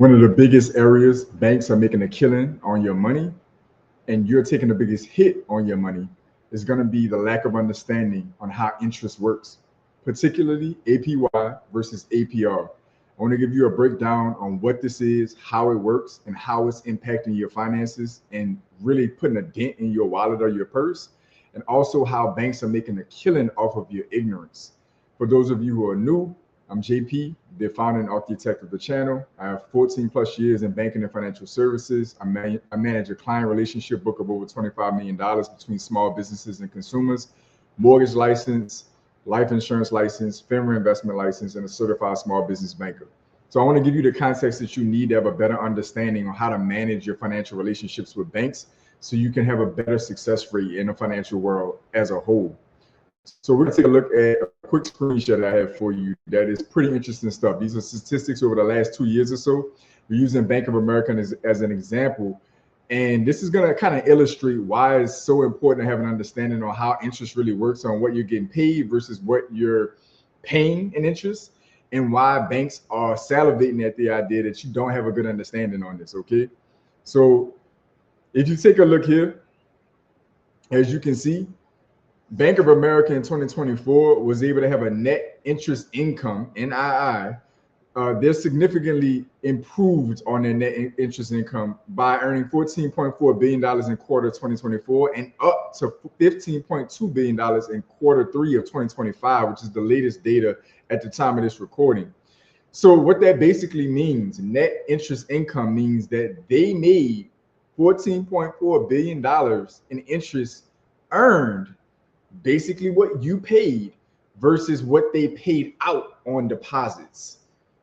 One of the biggest areas banks are making a killing on your money and you're taking the biggest hit on your money is going to be the lack of understanding on how interest works, particularly APY versus APR. I want to give you a breakdown on what this is, how it works, and how it's impacting your finances and really putting a dent in your wallet or your purse, and also how banks are making a killing off of your ignorance. For those of you who are new, I'm JP, the founder and architect of the channel. I have 14 plus years in banking and financial services. I manage a client relationship book of over $25 million between small businesses and consumers, mortgage license, life insurance license, family investment license, and a certified small business banker. So I want to give you the context that you need to have a better understanding on how to manage your financial relationships with banks so you can have a better success rate in the financial world as a whole. So we're going to take a look at a quick screenshot I have for you that is pretty interesting stuff. These are statistics over the last 2 years or so. We're using Bank of America as an example. And this is going to kind of illustrate why it's so important to have an understanding on how interest really works, on what you're getting paid versus what you're paying in interest, and why banks are salivating at the idea that you don't have a good understanding on this, okay? So if you take a look here, as you can see, Bank of America in 2024 was able to have a net interest income, NII. They're significantly improved on their net interest income by earning $14.4 billion in quarter 2024 and up to $15.2 billion in quarter 3 of 2025, which is the latest data at the time of this recording. So what that basically means, net interest income, means that they made $14.4 billion in interest earned, basically what you paid versus what they paid out on deposits.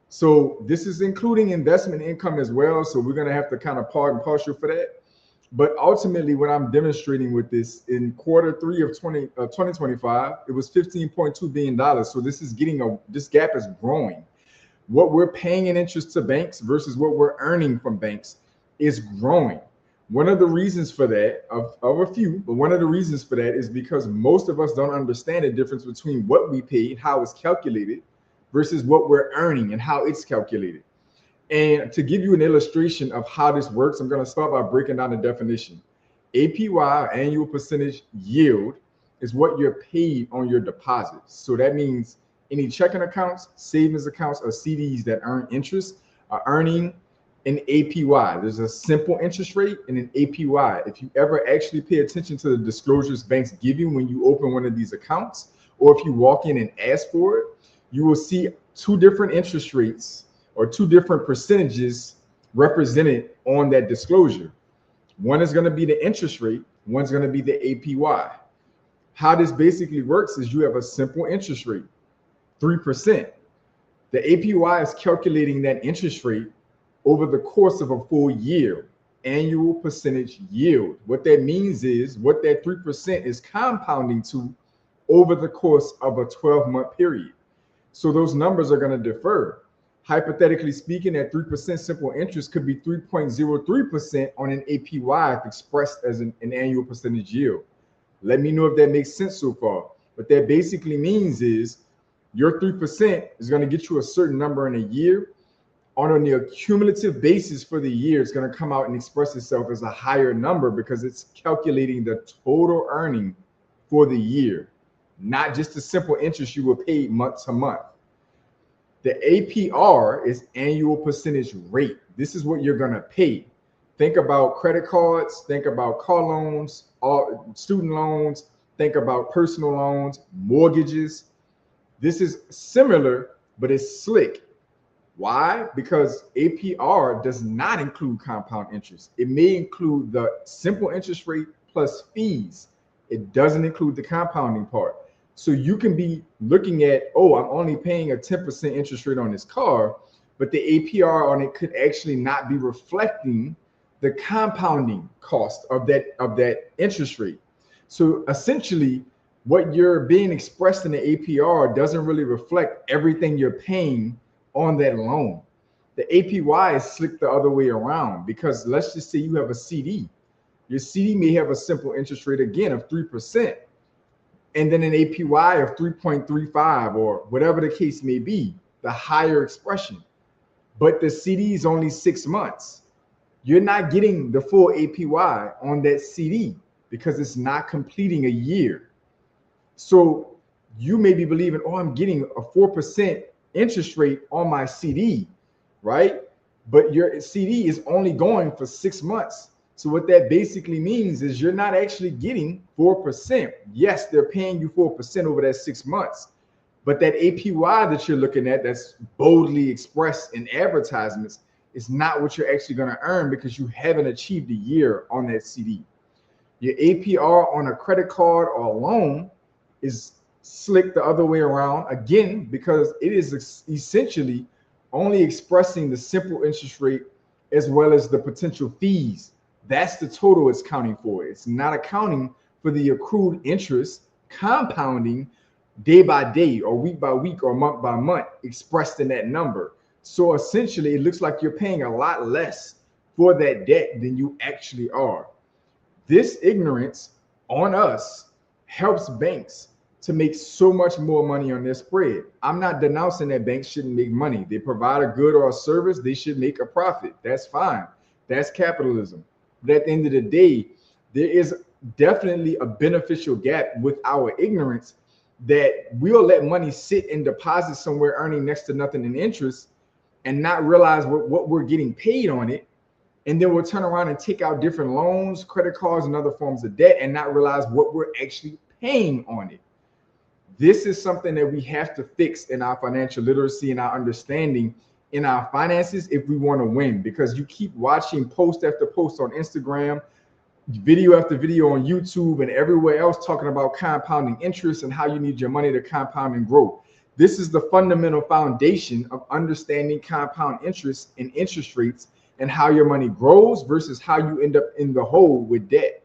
So this is including investment income as well. So we're going to have to kind of part and parcel for that. But ultimately, what I'm demonstrating with this in quarter 3 of 2025, it was $15.2 billion. So this is this gap is growing. What we're paying in interest to banks versus what we're earning from banks is growing. One of the reasons for that, of a few, but one of the reasons for that is because most of us don't understand the difference between what we paid, how it's calculated, versus what we're earning and how it's calculated. And to give you an illustration of how this works, I'm going to start by breaking down the definition. APY, annual percentage yield, is what you're paid on your deposits. So that means any checking accounts, savings accounts, or CDs that earn interest are earning an APY. There's a simple interest rate and an APY. If you ever actually pay attention to the disclosures banks give you when you open one of these accounts, or if you walk in and ask for it, you will see two different interest rates or two different percentages represented on that disclosure. One is going to be the interest rate, one's going to be the APY. How this basically works is you have a simple interest rate, 3%. The APY is calculating that interest rate over the course of a full year, annual percentage yield. What that means is what that 3% is compounding to over the course of a 12-month period. So those numbers are going to differ. Hypothetically speaking, that 3% simple interest could be 3.03% on an APY if expressed as an annual percentage yield. Let me know if that makes sense so far. What that basically means is your 3% is going to get you a certain number in a year. On a cumulative basis for the year, it's going to come out and express itself as a higher number because it's calculating the total earning for the year, not just the simple interest you were paid month to month. The APR is annual percentage rate. This is what you're going to pay. Think about credit cards, think about car loans, student loans, think about personal loans, mortgages. This is similar, but it's slick. Why? Because APR does not include compound interest. It may include the simple interest rate plus fees. It doesn't include the compounding part. So you can be looking at, oh, I'm only paying a 10% interest rate on this car, but the APR on it could actually not be reflecting the compounding cost of that interest rate. So essentially, what you're being expressed in the APR doesn't really reflect everything you're paying on that loan. The APY is slick the other way around because let's just say you have a CD. Your CD may have a simple interest rate again of 3%, and then an APY of 3.35 or whatever the case may be, the higher expression. but the CD is only 6 months. You're not getting the full APY on that CD because it's not completing a year. So you may be believing, oh, I'm getting a 4% interest rate on my CD, right? But your CD is only going for 6 months. So what that basically means is you're not actually getting 4%. Yes, they're paying you 4% over that 6 months. But that APY that you're looking at that's boldly expressed in advertisements is not what you're actually going to earn because you haven't achieved a year on that CD. Your APR on a credit card or a loan is slick the other way around, again, because it is essentially only expressing the simple interest rate as well as the potential fees. That's the total it's counting for. It's not accounting for the accrued interest compounding day by day or week by week or month by month expressed in that number. So essentially, it looks like you're paying a lot less for that debt than you actually are. This ignorance on us helps banks to make so much more money on their spread. I'm not denouncing that banks shouldn't make money. They provide a good or a service, they should make a profit. That's fine. That's capitalism. But at the end of the day, there is definitely a beneficial gap with our ignorance that we'll let money sit in deposits somewhere earning next to nothing in interest and not realize what we're getting paid on it. And then we'll turn around and take out different loans, credit cards, and other forms of debt and not realize what we're actually paying on it. This is something that we have to fix in our financial literacy and our understanding in our finances if we want to win, because you keep watching post after post on Instagram, video after video on YouTube and everywhere else talking about compounding interest and how you need your money to compound and grow. This is the fundamental foundation of understanding compound interest and interest rates and how your money grows versus how you end up in the hole with debt.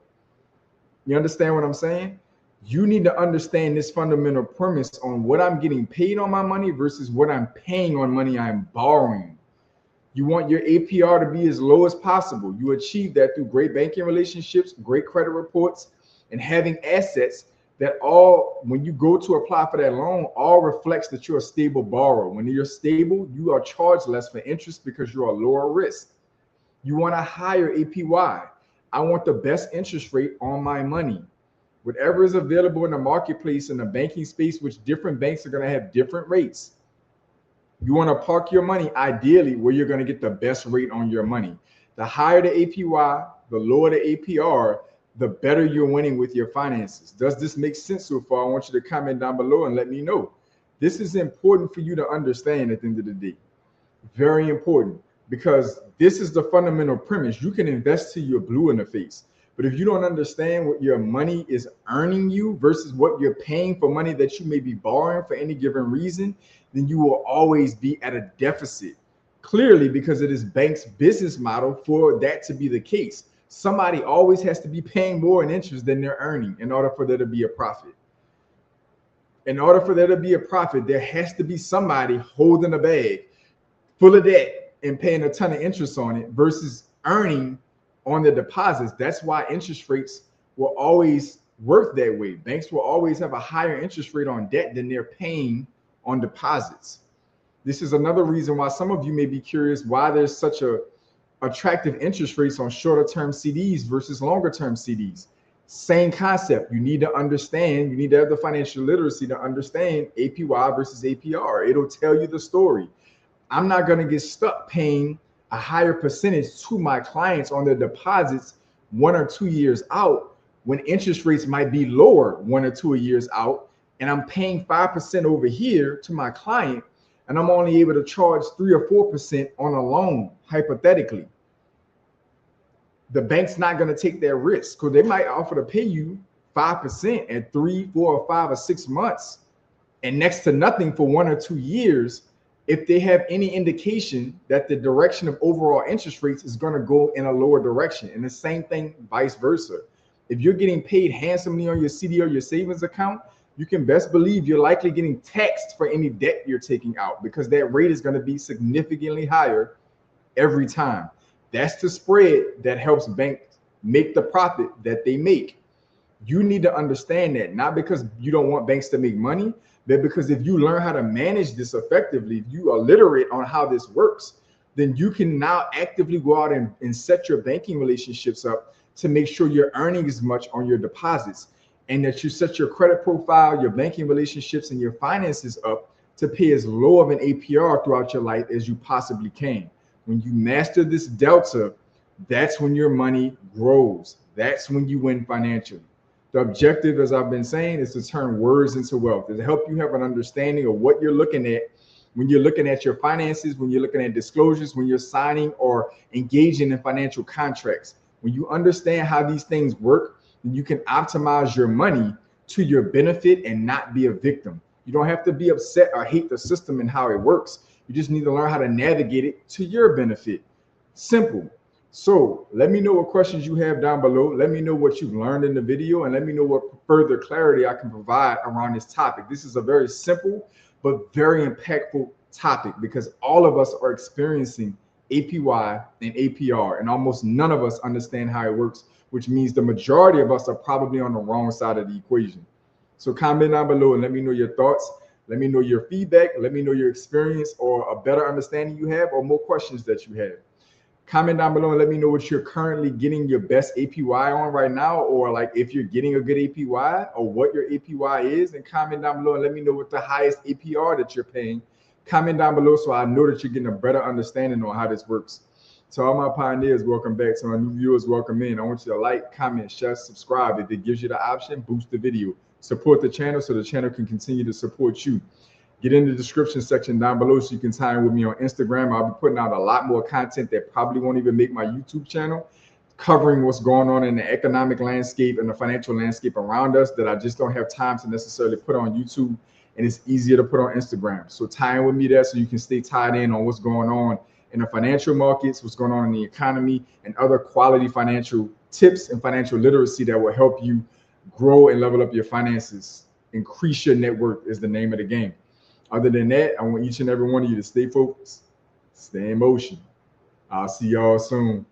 You understand what I'm saying? You need to understand this fundamental premise on what I'm getting paid on my money versus what I'm paying on money I'm borrowing. You want your APR to be as low as possible. You achieve that through great banking relationships, great credit reports, and having assets that all, when you go to apply for that loan, all reflects that you're a stable borrower. When you're stable, you are charged less for interest because you're a lower risk. You want a higher APY. I want the best interest rate on my money. Whatever is available in the marketplace in the banking space, which different banks are going to have different rates. You want to park your money ideally where you're going to get the best rate on your money. The higher the APY, the lower the APR, the better you're winning with your finances. Does this make sense so far? I want you to comment down below and let me know. This is important for you to understand at the end of the day. Very important, because this is the fundamental premise. You can invest till you're blue in the face. But if you don't understand what your money is earning you versus what you're paying for money that you may be borrowing for any given reason, then you will always be at a deficit. Clearly, because it is bank's business model for that to be the case. Somebody always has to be paying more in interest than they're earning in order for there to be a profit. In order for there to be a profit, there has to be somebody holding a bag full of debt and paying a ton of interest on it versus earning on the deposits. That's why interest rates will always work that way. Banks will always have a higher interest rate on debt than they're paying on deposits. This is another reason why some of you may be curious why there's such a attractive interest rates on shorter term CDs versus longer term CDs. Same concept. You need to understand, you need to have the financial literacy to understand APY versus APR. It'll tell you the story. I'm not going to get stuck paying a higher percentage to my clients on their deposits 1 or 2 years out when interest rates might be lower 1 or 2 years out, and I'm paying 5% over here to my client, and I'm only able to charge 3 or 4% on a loan, hypothetically. The bank's not going to take that risk because they might offer to pay you 5% at 3, 4, or 5 or 6 months and next to nothing for 1 or 2 years if they have any indication that the direction of overall interest rates is going to go in a lower direction. And the same thing vice versa. If you're getting paid handsomely on your CD or your savings account, you can best believe you're likely getting taxed for any debt you're taking out because that rate is going to be significantly higher every time. That's the spread that helps banks make the profit that they make. You need to understand that, not because you don't want banks to make money, but because if you learn how to manage this effectively, if you are literate on how this works, then you can now actively go out and set your banking relationships up to make sure you're earning as much on your deposits, and that you set your credit profile, your banking relationships, and your finances up to pay as low of an APR throughout your life as you possibly can. When you master this delta, that's when your money grows. That's when you win financially. The objective, as I've been saying, is to turn words into wealth, is to help you have an understanding of what you're looking at when you're looking at your finances, when you're looking at disclosures, when you're signing or engaging in financial contracts. When you understand how these things work, then you can optimize your money to your benefit and not be a victim. You don't have to be upset or hate the system and how it works. You just need to learn how to navigate it to your benefit. Simple. So let me know what questions you have down below. Let me know what you've learned in the video, and let me know what further clarity I can provide around this topic. This is a very simple but very impactful topic because all of us are experiencing APY and APR, and almost none of us understand how it works, which means the majority of us are probably on the wrong side of the equation. So comment down below and let me know your thoughts. Let me know your feedback. Let me know your experience or a better understanding you have or more questions that you have. Comment down below and let me know what you're currently getting your best APY on right now, or like if you're getting a good APY or what your APY is, and comment down below and let me know what the highest APR that you're paying. Comment down below so I know that you're getting a better understanding on how this works. To all my pioneers, welcome back. To my new viewers, welcome in. I want you to like, comment, share, subscribe. If it gives you the option, boost the video. Support the channel so the channel can continue to support you. Get in the description section down below so you can tie in with me on Instagram. I'll be putting out a lot more content that probably won't even make my YouTube channel, covering what's going on in the economic landscape and the financial landscape around us that I just don't have time to necessarily put on YouTube, and it's easier to put on Instagram. So tie in with me there so you can stay tied in on what's going on in the financial markets, what's going on in the economy, and other quality financial tips and financial literacy that will help you grow and level up your finances. Increase your net worth is the name of the game. Other than that, I want each and every one of you to stay focused, stay in motion. I'll see y'all soon.